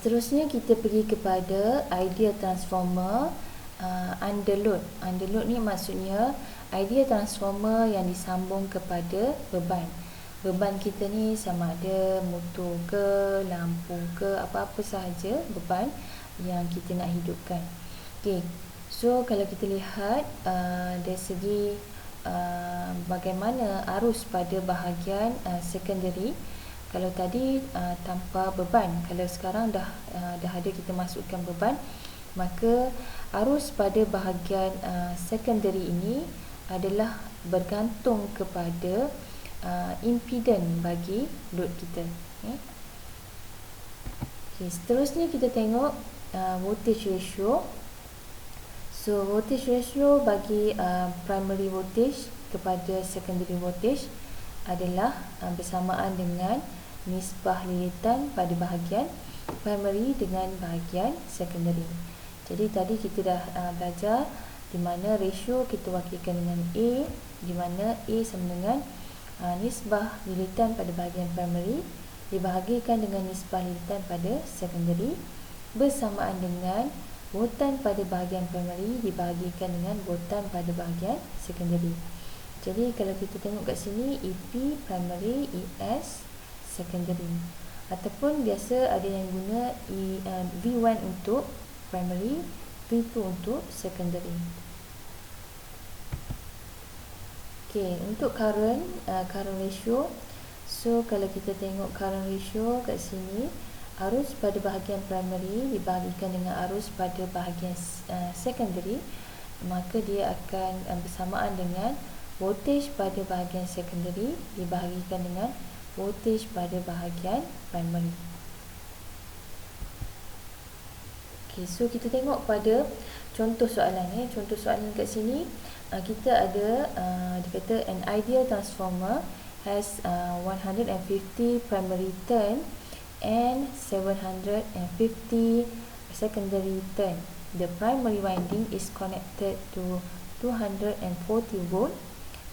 seterusnya kita pergi kepada ideal transformer under load. Under load ni maksudnya ideal transformer yang disambung kepada beban. Beban kita ni sama ada motor ke, lampu ke, apa-apa sahaja beban yang kita nak hidupkan. Okey. So kalau kita lihat dari segi bagaimana arus pada bahagian secondary. Kalau tadi tanpa beban, kalau sekarang dah ada kita masukkan beban, maka arus pada bahagian secondary ini adalah bergantung kepada impedans bagi load kita. Okay, seterusnya kita tengok voltage ratio. So voltage ratio bagi primary voltage kepada secondary voltage adalah bersamaan dengan nisbah lilitan pada bahagian primary dengan bahagian secondary. Jadi tadi kita dah belajar di mana ratio kita wakilkan dengan A, di mana A sama dengan nisbah lilitan pada bahagian primary dibahagikan dengan nisbah lilitan pada secondary, bersamaan dengan voltan pada bahagian primary dibahagikan dengan voltan pada bahagian secondary. Jadi kalau kita tengok kat sini, EP primary, ES secondary, ataupun biasa ada yang guna V1 untuk primary, V2 untuk secondary. Okay, untuk current ratio. So kalau kita tengok current ratio kat sini, arus pada bahagian primary dibahagikan dengan arus pada bahagian secondary, maka dia akan bersamaan dengan voltage pada bahagian secondary dibahagikan dengan voltage pada bahagian primary. Okay, so kita tengok pada contoh soalan. Contoh soalan kat sini, kita ada dikata an ideal transformer has 150 primary turn and 750 secondary turn. The primary winding is connected to 240 volt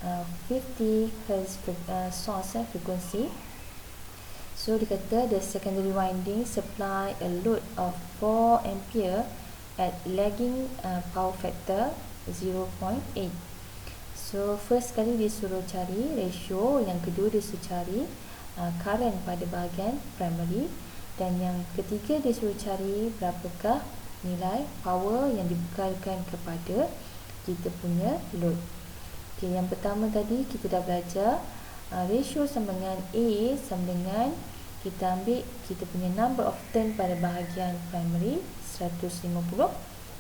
50 Hz source frequency. So dikata the secondary winding supply a load of 4 ampere at lagging power factor 0.8. So first kali dia suruh cari ratio, yang kedua dia suruh cari current pada bahagian primary, dan yang ketiga dia suruh cari berapakah nilai power yang dibekalkan kepada kita punya load. Okay, yang pertama tadi kita dah belajar ratio sama dengan A sama dengan kita ambil kita punya number of turn pada bahagian primary 150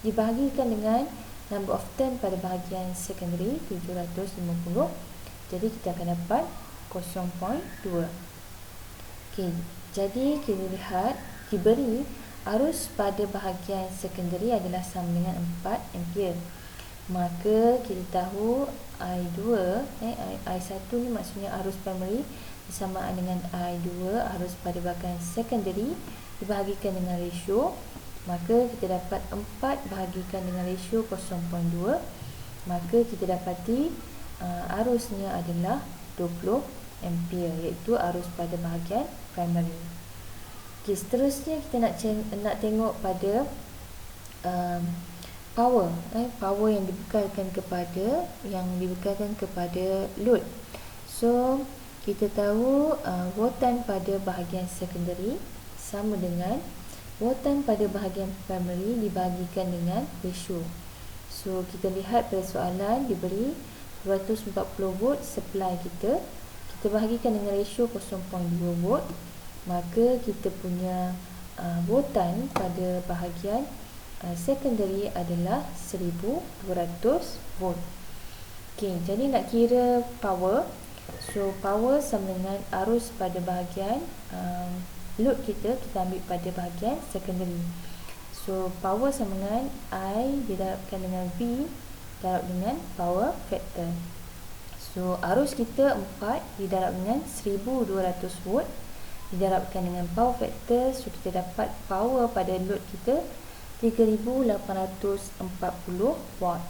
dibahagikan dengan number of turn pada bahagian secondary 750. Jadi kita akan dapat 0.2. Okay, jadi kita lihat diberi arus pada bahagian secondary adalah sama dengan 4 ampere. Maka kita tahu I2 I1 ni maksudnya arus primary bersamaan dengan I2 arus pada bahagian secondary dibahagikan dengan ratio, maka kita dapat 4 bahagikan dengan ratio 0.2, maka kita dapati arusnya adalah 20 ampere, iaitu arus pada bahagian primary. Okay, seterusnya kita nak tengok pada power yang dibekalkan kepada load. So kita tahu voltan pada bahagian secondary sama dengan voltan pada bahagian primary dibahagikan dengan ratio. So kita lihat pada soalan diberi 240 volt supply kita bahagikan dengan ratio 0.2 volt, maka kita punya voltan pada bahagian secondary adalah 1200 volt. Okay, jadi nak kira power. So power sama dengan arus pada bahagian load kita ambil pada bahagian secondary. So power sama dengan I didarabkan dengan V darab dengan power factor. So arus kita 4 didarab dengan 1200 volt didarabkan dengan power factor. So kita dapat power pada load kita 3840 watt.